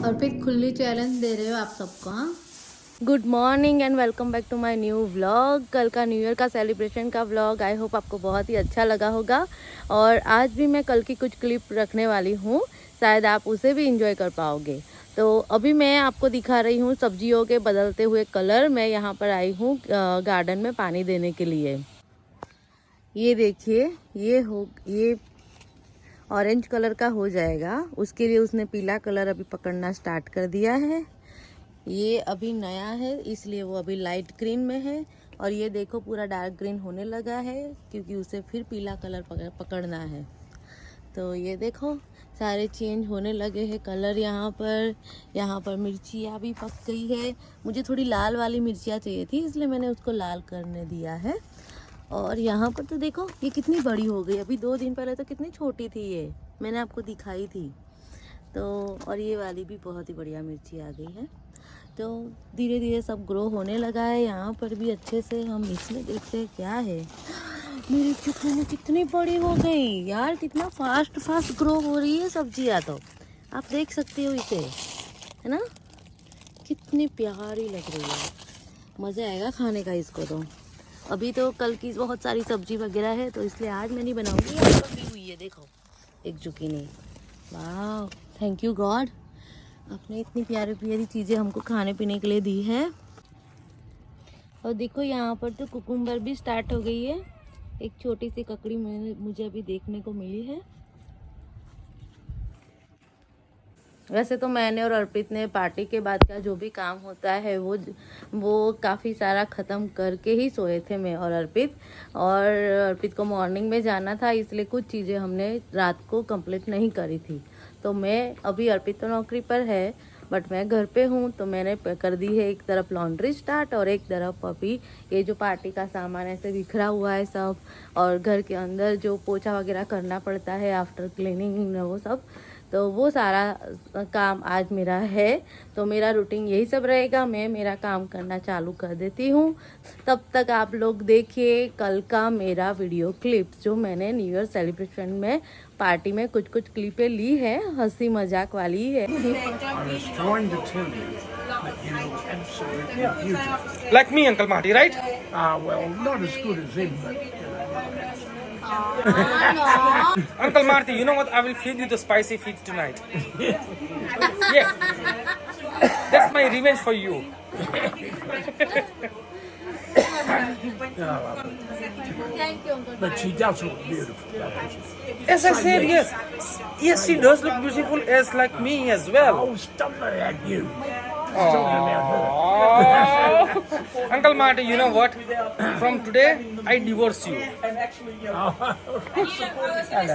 अर्पित खुली चैलेंज दे रहे हो आप सबको। हाँ, good morning and welcome back to my new vlog. कल का न्यू ईयर का सेलिब्रेशन का व्लॉग आई होप आपको बहुत ही अच्छा लगा होगा। और आज भी मैं कल की कुछ क्लिप रखने वाली हूँ, शायद आप उसे भी इंजॉय कर पाओगे। तो अभी मैं आपको दिखा रही हूँ सब्जियों के बदलते हुए कलर। मैं यहाँ पर आई हूँ गार्डन में पानी देने के लिए। ये देखिए, ये ऑरेंज कलर का हो जाएगा, उसके लिए उसने पीला कलर अभी पकड़ना स्टार्ट कर दिया है। ये अभी नया है इसलिए वो अभी लाइट ग्रीन में है, और ये देखो पूरा डार्क ग्रीन होने लगा है क्योंकि उसे फिर पीला कलर पकड़ना है। तो ये देखो सारे चेंज होने लगे हैं कलर। यहाँ पर मिर्चियाँ भी पक गई है। मुझे थोड़ी लाल वाली मिर्चियाँ चाहिए थी इसलिए मैंने उसको लाल करने दिया है। और यहाँ पर तो देखो ये कितनी बड़ी हो गई, अभी 2 दिन पहले तो कितनी छोटी थी, ये मैंने आपको दिखाई थी। तो और ये वाली भी बहुत ही बढ़िया मिर्ची आ गई है। तो धीरे धीरे सब ग्रो होने लगा है यहाँ पर भी अच्छे से। हम इसमें देखते हैं क्या है। मेरी चुकनी कितनी बड़ी हो गई यार, कितना फास्ट ग्रो हो रही है सब्जियाँ। तो आप देख सकते हो इसे, है ना, कितनी प्यारी लग रही है। मज़ा आएगा खाने का इसको। तो अभी तो कल की बहुत सारी सब्जी वगैरह है तो इसलिए आज मैं नहीं बनाऊंगी। यहाँ पर भी हुई है देखो एक जुकीनी। वाह, थैंक यू गॉड, आपने इतनी प्यारी प्यारी चीज़ें हमको खाने पीने के लिए दी है। और देखो यहाँ पर तो कुकुम्बर भी स्टार्ट हो गई है। एक छोटी सी ककड़ी मुझे अभी देखने को मिली है। वैसे तो मैंने और अर्पित ने पार्टी के बाद का जो भी काम होता है वो काफ़ी सारा ख़त्म करके ही सोए थे, मैं और अर्पित। और अर्पित को मॉर्निंग में जाना था इसलिए कुछ चीज़ें हमने रात को कंप्लीट नहीं करी थी। तो मैं अभी, अर्पित तो नौकरी पर है बट मैं घर पे हूँ, तो मैंने कर दी है एक तरफ लॉन्ड्री स्टार्ट और एक तरफ अभी ये जो पार्टी का सामान ऐसे बिखरा हुआ है सब, और घर के अंदर जो पोछा वगैरह करना पड़ता है आफ्टर क्लीनिंग वो सब, तो वो सारा काम आज मेरा है। तो मेरा रूटीन यही सब रहेगा। मैं मेरा काम करना चालू कर देती हूँ, तब तक आप लोग देखिए कल का मेरा वीडियो क्लिप्स जो मैंने न्यू ईयर सेलिब्रेशन में पार्टी में कुछ कुछ क्लिपें ली है, हंसी मजाक वाली है। Like me, Uncle Marty, right? Well, not as good as him, but Uncle Marty, you know what? I will feed you the spicy feed tonight. Yeah. That's my revenge for you. but she does look beautiful, doesn't she? As I said, yes. Yes, she does look beautiful as like me as well. Oh, stop that at you. She's talking about her. Oh. Uncle Marty, you know what? From today, I divorce you.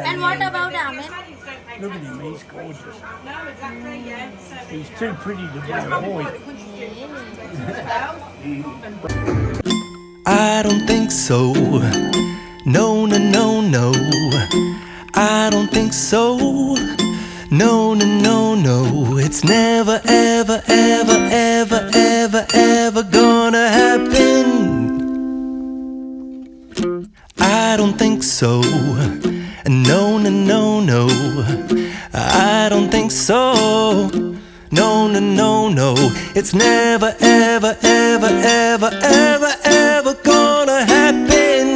and what about Amin? Look at him, he's gorgeous. He's too pretty to be a boy. I don't think so. No, no, no, no. I don't think so. No, no, no, no. It's never, ever, ever, ever, ever, ever gonna happen. I don't think so. No, no, no, no. I don't think so. No, no, no, no. It's never, ever, ever, ever, ever, ever gonna happen.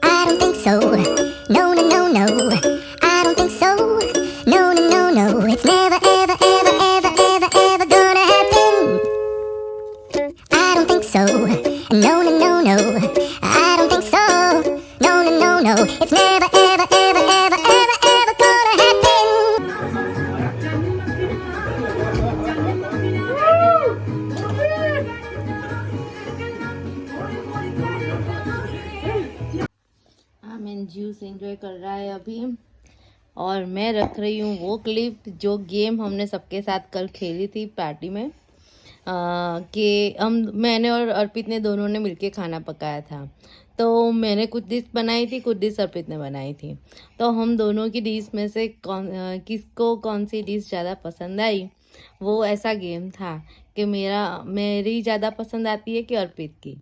I don't think so. No, no, no, no. I don't think so. No, no, no, no. It's never, ever, ever, ever, ever, ever gonna happen. I don't think so. No, no, no, no. I don't think so. No, no, no, no. It's never, ever, ever, ever, ever, ever gonna happen. Amin juice enjoy कर रहा है अभी, और मैं रख रही हूँ वो क्लिप जो गेम हमने सबके साथ कल खेली थी पार्टी में। कि मैंने और अर्पित ने दोनों ने मिलके खाना पकाया था। तो मैंने कुछ डिश बनाई थी, कुछ डिश अर्पित ने बनाई थी। तो हम दोनों की डिश में से किसको कौन सी डिश ज़्यादा पसंद आई वो ऐसा गेम था कि मेरी ज़्यादा पसंद आती है कि अर्पित की।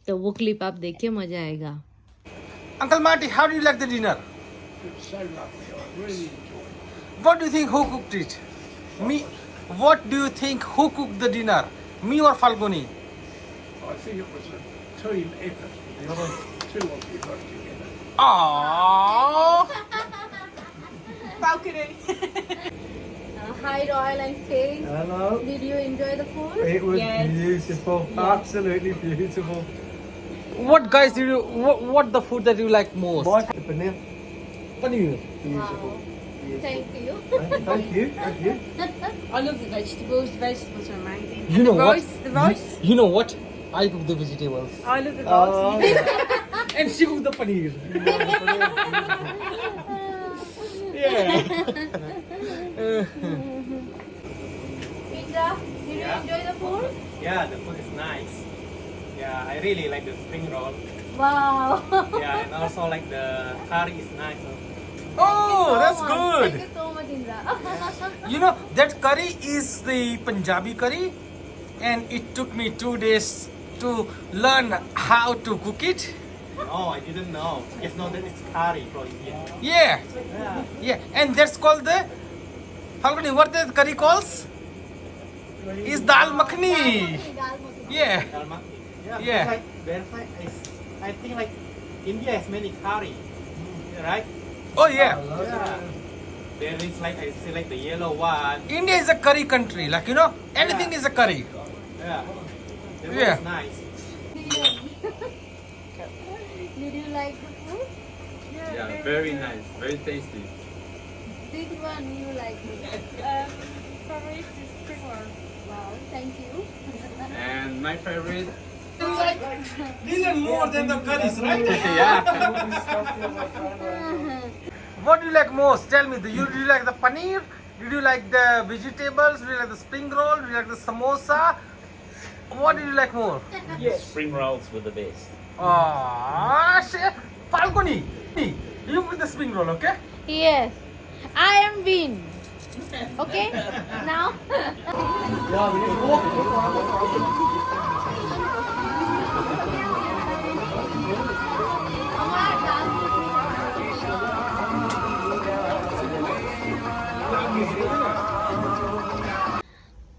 तो वो क्लिप आप देखिए, मज़ा आएगा। Uncle Marty, how do you like the dinner? It's so lovely. I really enjoyed it. What do you think? Who cooked it? Me. What do you think? Who cooked the dinner? Me or Falguni? I think it was a team effort. The two of you got together. Aww. Hi Royal and Kay. Hello. Did you enjoy the food? It was beautiful. Absolutely beautiful. What guys did you? What the food that you like most? The paneer. Paneer. Beautiful. Thank you. Thank you. Thank you. I love the vegetables. The vegetables are amazing. You know what? The rice. You know what? I cook the vegetables. I love the rice. And she cooked the paneer. Indra, did you enjoy the food? Yeah, the food is nice. Yeah, I really like the spring roll. Wow. Yeah, and also like the curry is nice. Oh, that's Thank good. you so much, Indra. You know that curry is the Punjabi curry, and it took me 2 days to learn how to cook it. Oh, I didn't know. Just know that it's curry from India. Yeah, Yeah. yeah, and that's called the. Falguni, what that curry calls? Is dal makhani. Yeah. Dal makhani. Yeah. Yeah. Like, there's like I think like India has many curry, right? Oh yeah. Yeah. There is like I see like the yellow one. India is a curry country. Like you know, anything Yeah. is a curry. Yeah. The food Yeah. is nice. Did you like the food? Yeah, very nice, very tasty. Which one you like? Favorite is spring roll. Wow, thank you. And my favorite, These are more than the curries, right? yeah, What do you like most? Tell me. Do you like the paneer? Did you like the vegetables? Do you like the spring roll? Do you like the samosa? What do you like more? Spring rolls were the best. Chef Falguni, you put the spring roll, okay? Yes, I am win. Okay, now.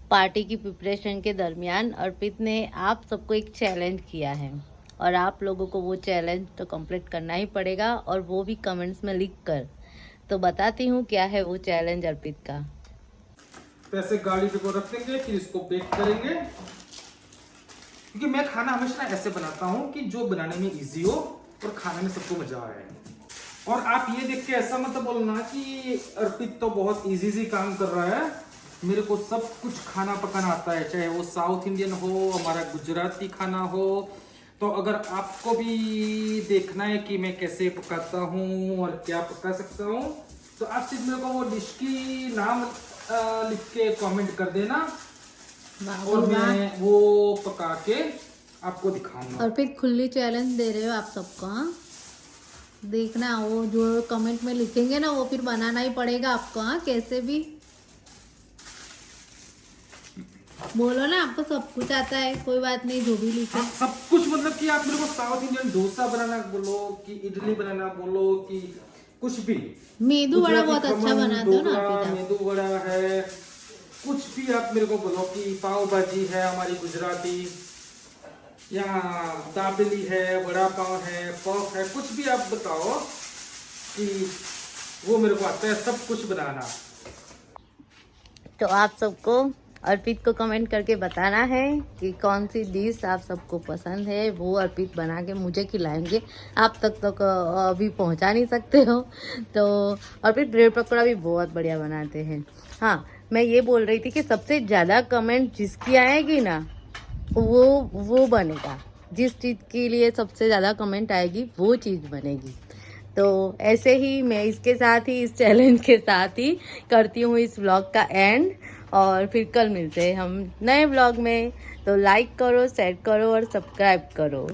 Party की preparation के दरमियान अर्पित ने आप सबको एक challenge किया है और आप लोगों को वो चैलेंज तो कंप्लीट करना ही पड़ेगा, और वो भी कमेंट्स में लिख कर। तो बताती हूँ क्या है वो चैलेंज अर्पित का। तो ऐसे गाड़ी पे को रख देंगे, फिर इसको बेक करेंगे, क्योंकि मैं खाना हमेशा ऐसे बनाता हूँ कि जो बनाने में इजी हो और खाने में सबको मजा आए। और आप ये देख के ऐसा मत बोलना कि अर्पित तो बहुत इजी काम कर रहा है। मेरे को सब कुछ खाना पकाना आता है, चाहे वो साउथ इंडियन हो, हमारा गुजराती खाना हो। तो अगर आपको भी देखना है कि मैं कैसे पकाता हूँ और क्या पका सकता हूँ, तो आप सिर्फ मेरे को वो डिश की नाम लिख के कमेंट कर देना और मैं वो पका के आपको दिखाऊंगा। अर्पित खुली चैलेंज दे रहे हो आप सबको। हाँ, देखना वो जो कमेंट में लिखेंगे ना, वो फिर बनाना ही पड़ेगा आपको। हाँ, कैसे भी बोलो ना, आपको सब कुछ आता है, कोई बात नहीं, जो भी लिखे। हाँ, सब कुछ मतलब कि आप मेरे को साउथ इंडियन डोसा बनाना बोलो कि इडली बनाना बोलो कि कुछ भी। मेदू वड़ा बहुत अच्छा बनाते हो ना आप। मेदू वड़ा है, कुछ भी आप मेरे को बोलो कि पाव भाजी है हमारी गुजराती, या दाबेली है, वड़ा पाव है, पफ है, कुछ भी आप बताओ कि वो मेरे को आता है सब कुछ बनाना। तो आप सबको अर्पित को कमेंट करके बताना है कि कौन सी डिश आप सबको पसंद है, वो अर्पित बना के मुझे खिलाएंगे। आप तक तो अभी पहुंचा नहीं सकते हो। तो अर्पित ब्रेड पकौड़ा भी बहुत बढ़िया बनाते हैं। हाँ, मैं ये बोल रही थी कि सबसे ज़्यादा कमेंट जिसकी आएगी ना, वो बनेगा। जिस चीज़ के लिए सबसे ज़्यादा कमेंट आएगी वो चीज़ बनेगी। तो ऐसे ही मैं इसके साथ ही, इस चैलेंज के साथ ही करती हूँ इस व्लॉग का एंड। और फिर कल मिलते हैं हम नए व्लॉग में। तो लाइक करो, शेयर करो और सब्सक्राइब करो।